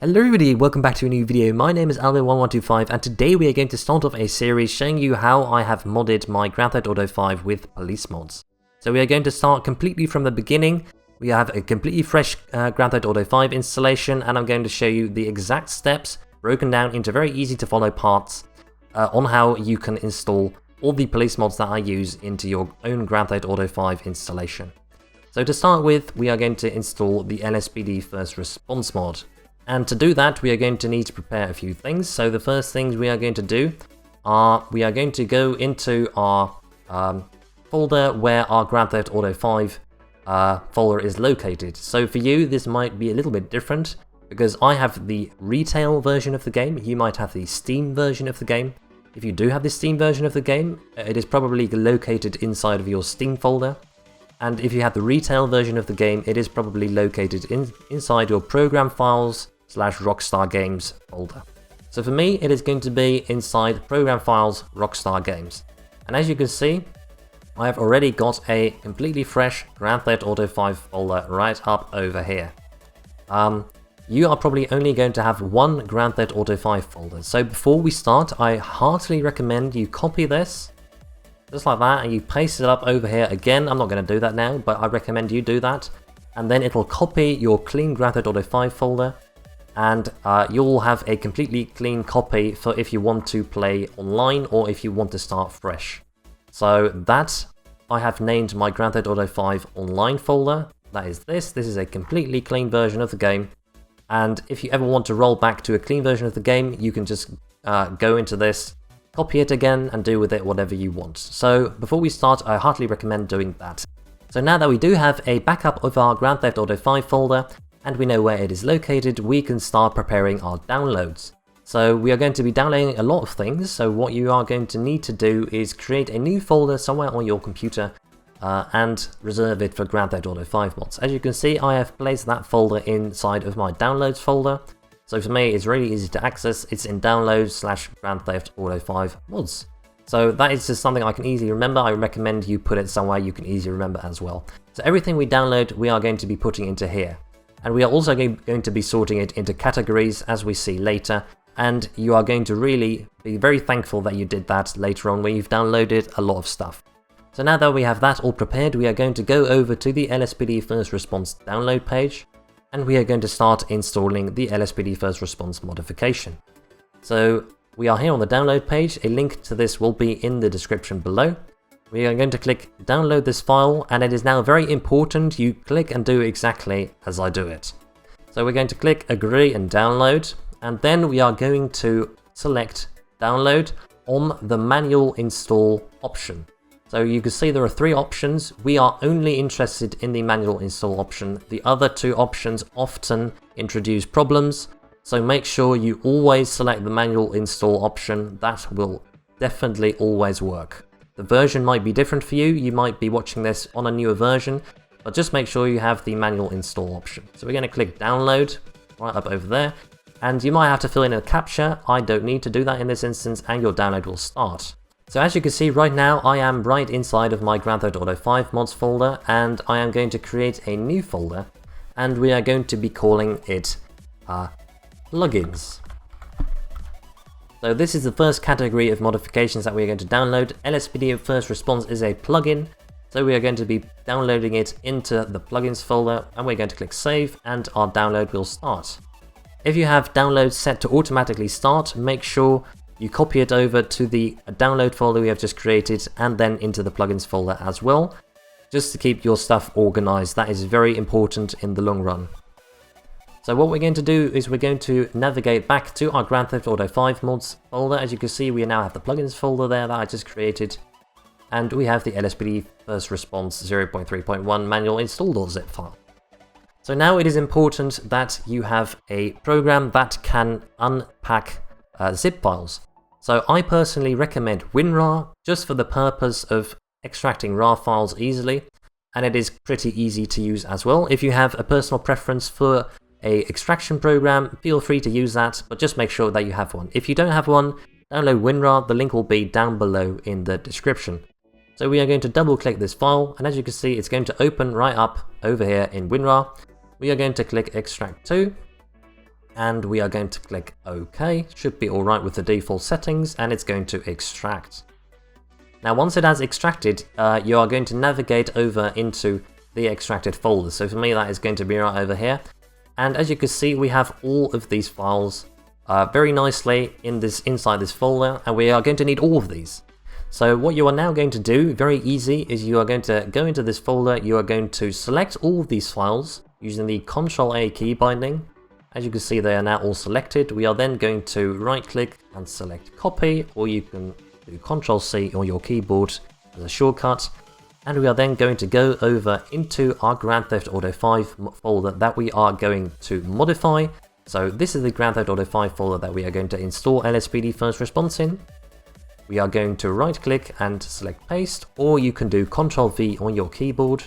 Hello everybody, welcome back to a new video. My name is Albo1125 and today we are going to start off a series showing you how I have modded my Grand Theft Auto 5 with police mods. So we are going to start completely from the beginning. We have a completely fresh Grand Theft Auto 5 installation and I'm going to show you the exact steps broken down into very easy to follow parts on how you can install all the police mods that I use into your own Grand Theft Auto 5 installation. So to start with, we are going to install the LSPD First Response mod. And to do that, we are going to need to prepare a few things. So the first things we are going to do are we are going to go into our folder where our Grand Theft Auto 5 folder is located. So for you, this might be a little bit different because I have the retail version of the game. You might have the Steam version of the game. If you do have the Steam version of the game, it is probably located inside of your Steam folder. And if you have the retail version of the game, it is probably located inside your program files / Rockstar Games folder. So for me, it is going to be inside Program Files Rockstar Games. And as you can see, I have already got a completely fresh Grand Theft Auto 5 folder right up over here. You are probably only going to have one Grand Theft Auto 5 folder. So before we start, I heartily recommend you copy this, just like that, and you paste it up over here again. I'm not going to do that now, but I recommend you do that. And then it'll copy your clean Grand Theft Auto 5 folder. And you'll have a completely clean copy for if you want to play online or if you want to start fresh. So that I have named my Grand Theft Auto 5 online folder. That is this. This is a completely clean version of the game. And if you ever want to roll back to a clean version of the game, you can just go into this, copy it again, and do with it whatever you want. So before we start, I heartily recommend doing that. So now that we do have a backup of our Grand Theft Auto 5 folder, and we know where it is located, we can start preparing our downloads. So we are going to be downloading a lot of things, so what you are going to need to do is create a new folder somewhere on your computer and reserve it for Grand Theft Auto 5 mods. As you can see, I have placed that folder inside of my downloads folder. So for me, it's really easy to access. It's in downloads / Grand Theft Auto 5 mods. So that is just something I can easily remember. I recommend you put it somewhere you can easily remember as well. So everything we download, we are going to be putting into here. And we are also going to be sorting it into categories as we see later. And you are going to really be very thankful that you did that later on when you've downloaded a lot of stuff. So now that we have that all prepared, we are going to go over to the LSPD First Response download page. And we are going to start installing the LSPD First Response modification. So we are here on the download page. A link to this will be in the description below. We are going to click download this file, and it is now very important you click and do exactly as I do it. So we're going to click agree and download, and then we are going to select download on the manual install option. So you can see there are 3 options. We are only interested in the manual install option. The other 2 options often introduce problems, so make sure you always select the manual install option. That will definitely always work. The version might be different for you. You might be watching this on a newer version, but just make sure you have the manual install option. So we're going to click download right up over there, and you might have to fill in a captcha. I don't need to do that in this instance, and your download will start. So as you can see right now, I am right inside of my Grand Theft Auto 5 mods folder, and I am going to create a new folder, and we are going to be calling it plugins. So this is the first category of modifications that we are going to download. LSPD First Response is a plugin, so we are going to be downloading it into the plugins folder, and we're going to click save, and our download will start. If you have downloads set to automatically start, make sure you copy it over to the download folder we have just created, and then into the plugins folder as well, just to keep your stuff organized. That is very important in the long run. So what we're going to do is we're going to navigate back to our Grand Theft Auto 5 mods folder. As you can see, we now have the plugins folder there that I just created, and we have the LSPD First Response 0.3.1 manual install.zip file. So now it is important that you have a program that can unpack zip files. So I personally recommend WinRAR just for the purpose of extracting RAR files easily, and it is pretty easy to use as well. If you have a personal preference for a extraction program, feel free to use that, but just make sure that you have one. If you don't have one, download WinRAR. The link will be down below in the description. So we are going to double click this file, and as you can see, it's going to open right up over here in WinRAR. We are going to click extract to, and we are going to click OK. Should be alright with the default settings, and it's going to extract. Now once it has extracted, you are going to navigate over into the extracted folder. So for me that is going to be right over here. And as you can see, we have all of these files very nicely inside this folder, and we are going to need all of these. So what you are now going to do, very easy, is you are going to go into this folder, you are going to select all of these files using the Ctrl-A key binding. As you can see, they are now all selected. We are then going to right click and select copy, or you can do Ctrl-C on your keyboard as a shortcut. And we are then going to go over into our Grand Theft Auto 5 folder that we are going to modify. So this is the Grand Theft Auto 5 folder that we are going to install LSPD First Response in. We are going to right click and select paste, or you can do Ctrl-V on your keyboard.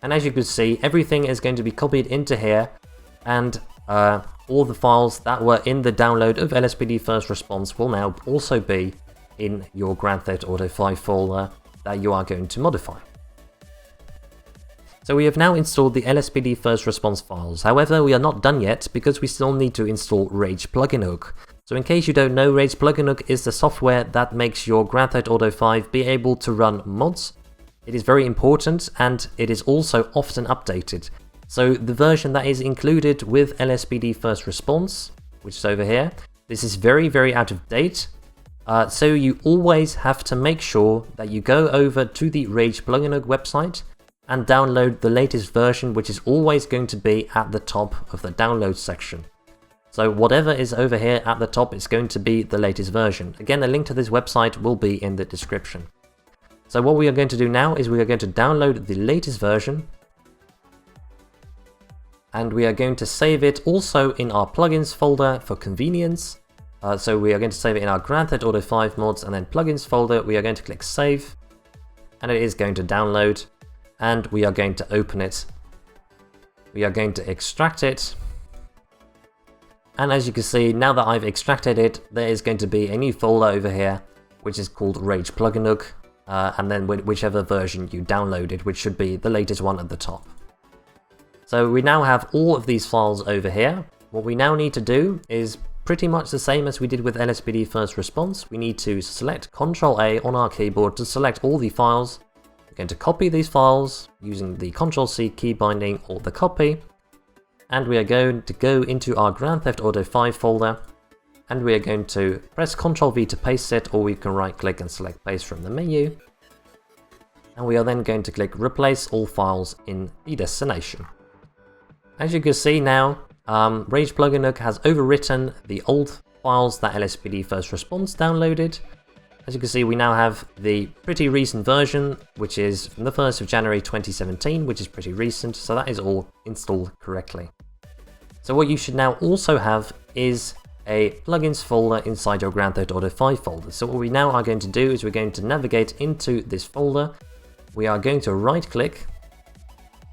And as you can see, everything is going to be copied into here, and all the files that were in the download of LSPD First Response will now also be in your Grand Theft Auto 5 folder that you are going to modify. So we have now installed the LSPD First Response files. However, we are not done yet because we still need to install RAGEPluginHook. So in case you don't know, RAGEPluginHook is the software that makes your Grand Theft Auto 5 be able to run mods. It is very important, and it is also often updated. So the version that is included with LSPD First Response, which is over here, this is very out of date. So you always have to make sure that you go over to the RAGEPluginHook website and download the latest version, which is always going to be at the top of the download section. So whatever is over here at the top is going to be the latest version. Again, a link to this website will be in the description. So what we are going to do now is we are going to download the latest version, and we are going to save it also in our plugins folder for convenience. So we are going to save it in our Grand Theft Auto 5 mods and then plugins folder. We are going to click save, and it is going to download, and we are going to open it. We are going to extract it, and as you can see, now that I've extracted it, there is going to be a new folder over here which is called RAGEPluginHook, and then whichever version you downloaded, which should be the latest one at the top. So we now have all of these files over here. What we now need to do is pretty much the same as we did with LSPD First Response. We need to select Ctrl-A on our keyboard to select all the files. We're going to copy these files using the Ctrl-C key binding or the copy. And we are going to go into our Grand Theft Auto 5 folder, and we are going to press Ctrl-V to paste it, or we can right click and select paste from the menu. And we are then going to click replace all files in the destination. As you can see now, RAGEPluginHook has overwritten the old files that LSPD First Response downloaded. As you can see, we now have the pretty recent version, which is from the 1st of January 2017, which is pretty recent, so that is all installed correctly. So what you should now also have is a plugins folder inside your Grand Theft Auto 5 folder. So what we now are going to do is we're going to navigate into this folder. We are going to right click,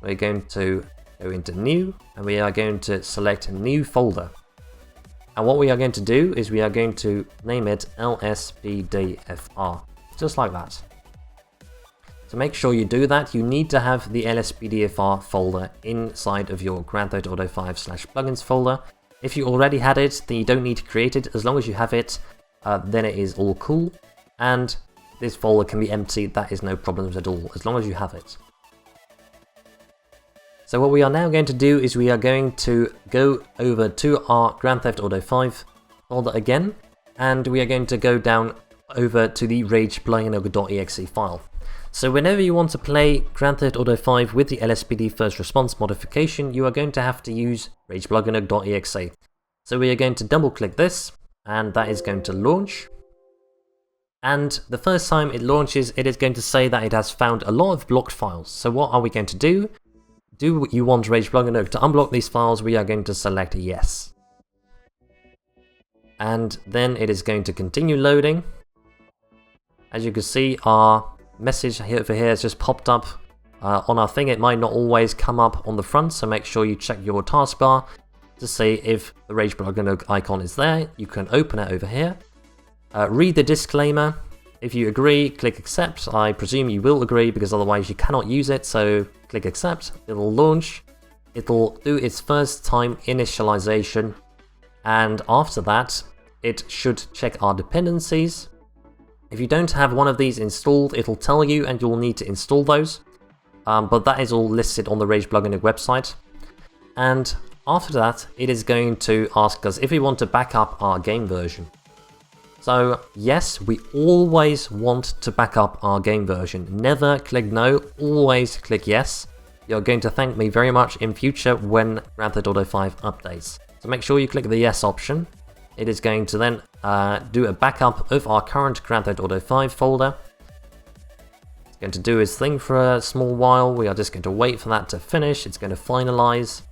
we're going to go into new, and we are going to select new folder. And what we are going to do is we are going to name it LSPDFR, just like that. To make sure you do that, you need to have the LSPDFR folder inside of your Grand Theft Auto 5/plugins folder. If you already had it, then you don't need to create it. As long as you have it, then it is all cool. And this folder can be empty, that is no problems at all, as long as you have it. So what we are now going to do is we are going to go over to our Grand Theft Auto 5 folder again, and we are going to go down over to the RAGEPluginHook.exe file. So whenever you want to play Grand Theft Auto 5 with the LSPD First Response modification, you are going to have to use RAGEPluginHook.exe. So we are going to double click this, and that is going to launch. And the first time it launches, it is going to say that it has found a lot of blocked files. So what are we going to do? Do you want RAGEPluginHook to unblock these files? We are going to select yes. And then it is going to continue loading. As you can see, our message over here has just popped up on our thing. It might not always come up on the front, so make sure you check your taskbar to see if the RAGEPluginHook icon is there. You can open it over here. Read the disclaimer. If you agree, click accept. I presume you will agree because otherwise you cannot use it, so click accept, it will launch. it'll do its first time initialization, and after that it should check our dependencies. If you don't have one of these installed, it'll tell you and you'll need to install those, but that is all listed on the RAGEPluginHook website. And after that, it is going to ask us if we want to back up our game version. So yes, we always want to back up our game version. Never click no, always click yes. You're going to thank me very much in future when Grand Theft Auto 5 updates. So make sure you click the yes option. It is going to then do a backup of our current Grand Theft Auto 5 folder. It's going to do its thing for a small while. We are just going to wait for that to finish. It's going to finalize.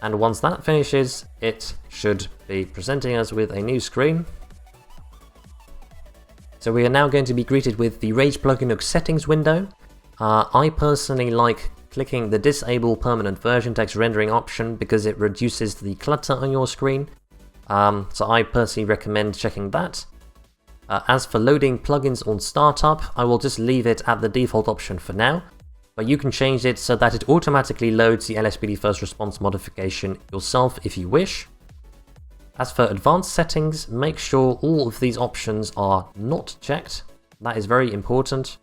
And once that finishes, it should be presenting us with a new screen. So we are now going to be greeted with the RAGEPluginHook settings window. I personally like clicking the Disable Permanent Version Text Rendering option because it reduces the clutter on your screen. So I personally recommend checking that. As for loading plugins on startup, I will just leave it at the default option for now, but you can change it so that it automatically loads the LSPD first response modification yourself if you wish. As for advanced settings, make sure all of these options are not checked. That is very important.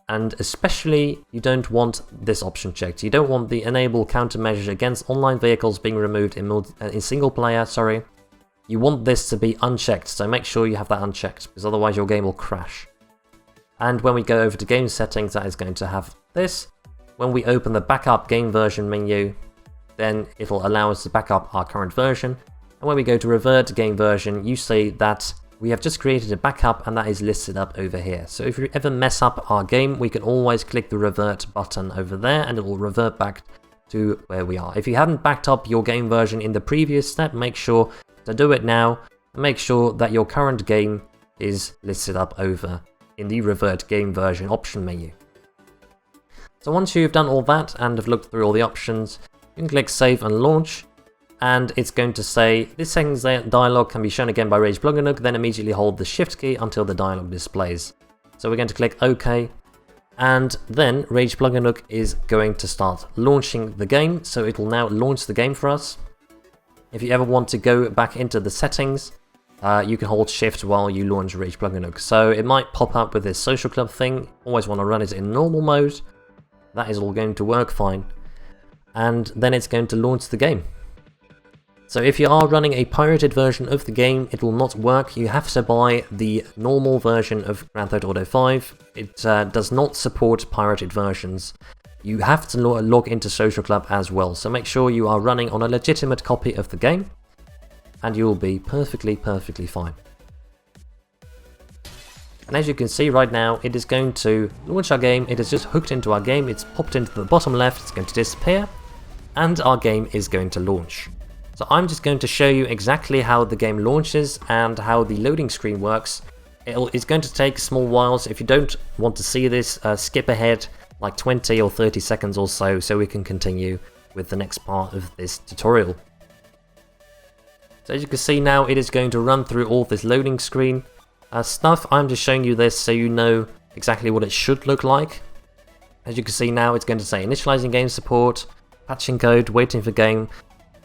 And especially, you don't want this option checked. You don't want the enable countermeasures against online vehicles being removed in single player, sorry. You want this to be unchecked, so make sure you have that unchecked, because otherwise your game will crash. And when we go over to game settings, that is going to have this. When we open the backup game version menu, then it'll allow us to back up our current version. And when we go to revert game version, you see that we have just created a backup and that is listed up over here. So if you ever mess up our game, we can always click the revert button over there and it will revert back to where we are. If you haven't backed up your game version in the previous step, make sure to do it now and make sure that your current game is listed up over in the revert game version option menu. So once you've done all that and have looked through all the options, you can click save and launch. And it's going to say, this settings dialog can be shown again by RAGEPluginHook, then immediately hold the shift key until the dialog displays. So we're going to click OK, and then RAGEPluginHook is going to start launching the game, so it will now launch the game for us. If you ever want to go back into the settings, you can hold shift while you launch RAGEPluginHook. So it might pop up with this social club thing, always want to run it in normal mode, that is all going to work fine. And then it's going to launch the game. So if you are running a pirated version of the game, it will not work. You have to buy the normal version of Grand Theft Auto 5. It does not support pirated versions. You have to log into Social Club as well, so make sure you are running on a legitimate copy of the game, and you will be perfectly fine. And as you can see right now, it is going to launch our game. It is just hooked into our game. It's popped into the bottom left. It's going to disappear, and our game is going to launch. So I'm just going to show you exactly how the game launches and how the loading screen works. It's going to take a small while, so if you don't want to see this, skip ahead like 20 or 30 seconds or so we can continue with the next part of this tutorial. So as you can see now, it is going to run through all this loading screen stuff. I'm just showing you this so you know exactly what it should look like. As you can see now, it's going to say initializing game support, patching code, waiting for game,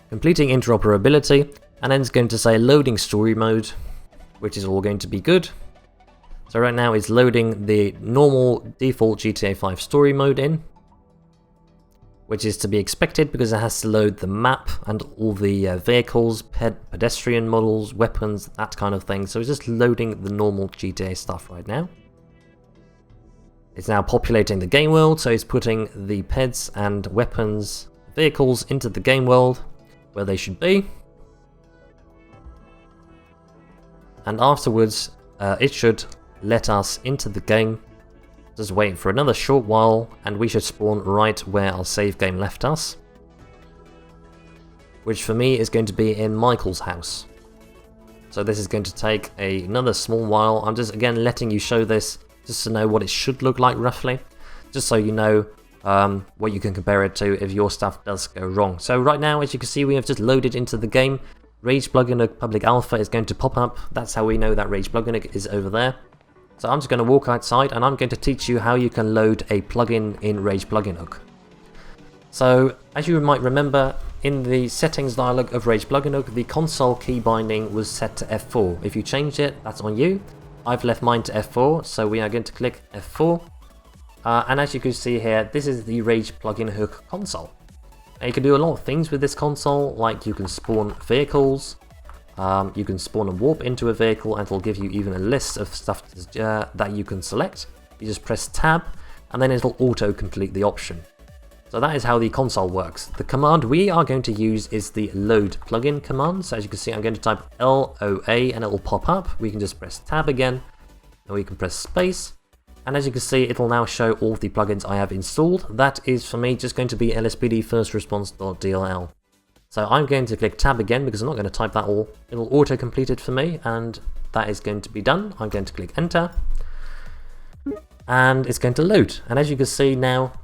completing interoperability, and then it's going to say loading story mode, which is all going to be good. So right now it's loading the normal default GTA5 story mode in, which is to be expected because it has to load the map and all the vehicles, pedestrian models, weapons, that kind of thing. So it's just loading the normal GTA stuff right now. It's now populating the game world, so it's putting the peds and weapons, vehicles into the game world, where they should be, and afterwards it should let us into the game. Just wait for another short while and we should spawn right where our save game left us, which for me is going to be in Michael's house. So this is going to take another small while. I'm just again letting you show this just to know what it should look like roughly, just so you know what you can compare it to if your stuff does go wrong. So right now, as you can see, we have just loaded into the game. RAGEPluginHook Public Alpha is going to pop up. That's how we know that RAGEPluginHook is over there. So I'm just going to walk outside and I'm going to teach you how you can load a plugin in RAGEPluginHook. So, as you might remember, in the settings dialog of RAGEPluginHook, the console key binding was set to F4. If you changed it, that's on you. I've left mine to F4, so we are going to click F4. And as you can see here, this is the RAGEPluginHook console. Now you can do a lot of things with this console, like you can spawn vehicles, you can spawn a warp into a vehicle, and it'll give you even a list of stuff that you can select. You just press tab, and then it'll auto-complete the option. So that is how the console works. The command we are going to use is the load plugin command. So as you can see, I'm going to type LOA and it will pop up. We can just press tab again, and we can press space. And as you can see, it'll now show all of the plugins I have installed. That is for me just going to be LSPD first response.dll. So I'm going to click tab again because I'm not going to type that all. It'll auto-complete it for me, and that is going to be done. I'm going to click enter, and it's going to load. And as you can see now,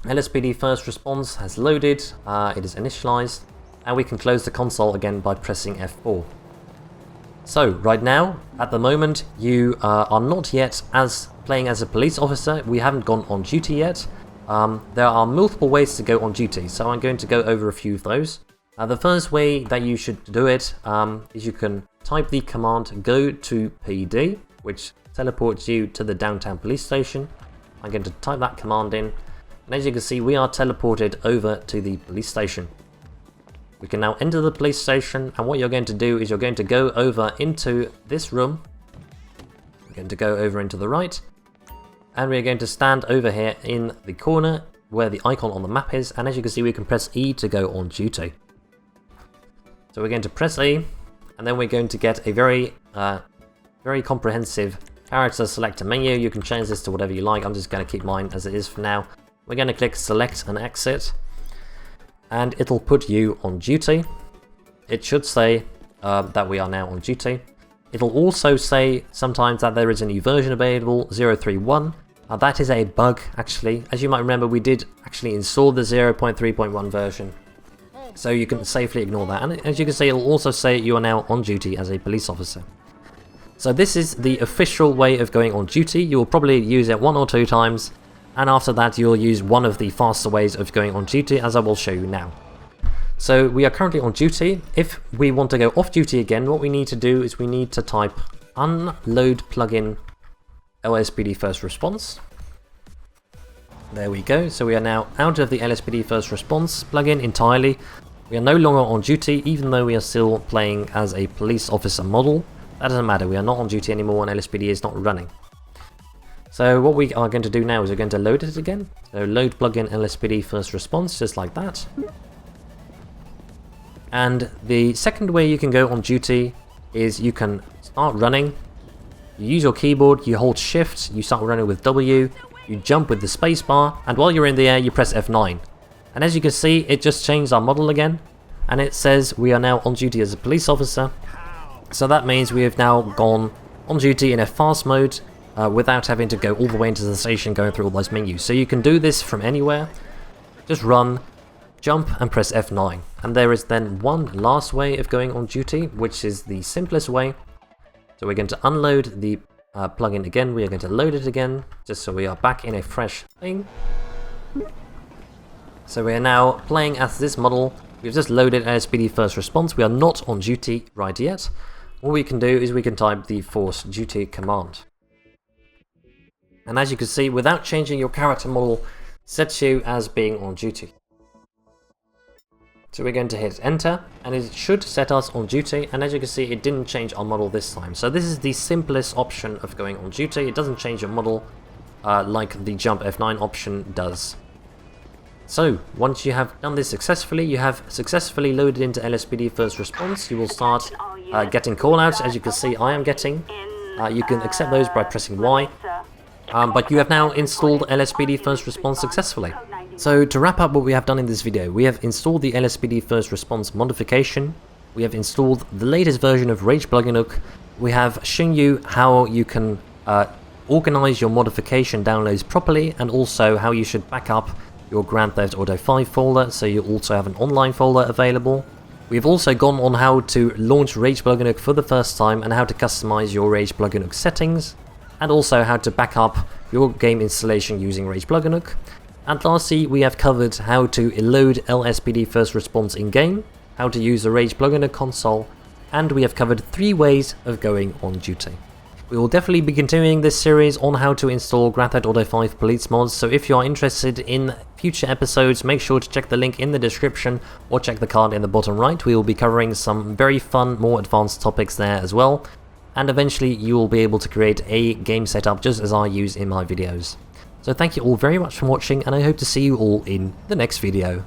LSPD first response has loaded, it is initialized, and we can close the console again by pressing F4. So right now, at the moment, you are not yet playing as a police officer. We haven't gone on duty yet. There are multiple ways to go on duty, so I'm going to go over a few of those. The first way that you should do it is you can type the command go to PD, which teleports you to the downtown police station. I'm going to type that command in. And as you can see, we are teleported over to the police station. We can now enter the police station, and what you're going to do is you're going to go over into this room. We're going to go over into the right, and we're going to stand over here in the corner where the icon on the map is, and as you can see, we can press E to go on duty. So we're going to press E, and then we're going to get a very comprehensive character selector menu. You can change this to whatever you like. I'm just going to keep mine as it is for now. We're going to click select and exit, and it'll put you on duty. It should say that we are now on duty. It'll also say sometimes that there is a new version available, 0.31. That is a bug, actually. As you might remember, we did actually install the 0.3.1 version, so you can safely ignore that. And as you can see, it'll also say you are now on duty as a police officer. So this is the official way of going on duty. You will probably use it 1 or 2 times. And after that, you'll use one of the faster ways of going on duty, as I will show you now. So we are currently on duty. If we want to go off duty again, what we need to do is we need to type unload plugin LSPD first response. There we go. So we are now out of the LSPD first response plugin entirely. We are no longer on duty, even though we are still playing as a police officer model. That doesn't matter. We are not on duty anymore, and LSPD is not running. So what we are going to do now is we're going to load it again. So load plugin LSPD first response, just like that. And the second way you can go on duty is you can start running. You use your keyboard, you hold shift, you start running with W, you jump with the space bar, and while you're in the air you press F9. And as you can see, it just changed our model again, and it says we are now on duty as a police officer. So that means we have now gone on duty in a fast mode, without having to go all the way into the station going through all those menus. So you can do this from anywhere. Just run, jump, and press F9. And there is then one last way of going on duty, which is the simplest way. So we're going to unload the plugin again. We are going to load it again, just so we are back in a fresh thing. So we are now playing as this model. We've just loaded LSPD first response. We are not on duty right yet. What we can do is we can type the force duty command. And as you can see, without changing your character model, sets you as being on duty. So we're going to hit enter, and it should set us on duty, and as you can see, it didn't change our model this time. So this is the simplest option of going on duty. It doesn't change your model like the jump F9 option does. So once you have done this successfully, you have successfully loaded into LSPD first response. You will start getting callouts, as you can see I am getting. You can accept those by pressing Y. But you have now installed LSPD first response successfully. So to wrap up what we have done in this video, we have installed the LSPD first response modification, we have installed the latest version of RAGEPluginHook, we have shown you how you can organize your modification downloads properly, and also how you should back up your Grand Theft Auto 5 folder, so you also have an online folder available. We've also gone on how to launch RAGEPluginHook for the first time, and how to customize your RAGEPluginHook settings, and also how to back up your game installation using RAGEPluginHook. And lastly, we have covered how to load LSPD first response in-game, how to use the Rage plugin in a console, and we have covered 3 ways of going on duty. We will definitely be continuing this series on how to install Grand Theft Auto 5 police mods, so if you are interested in future episodes, make sure to check the link in the description or check the card in the bottom right. We will be covering some very fun, more advanced topics there as well, and eventually you will be able to create a game setup just as I use in my videos. So thank you all very much for watching, and I hope to see you all in the next video.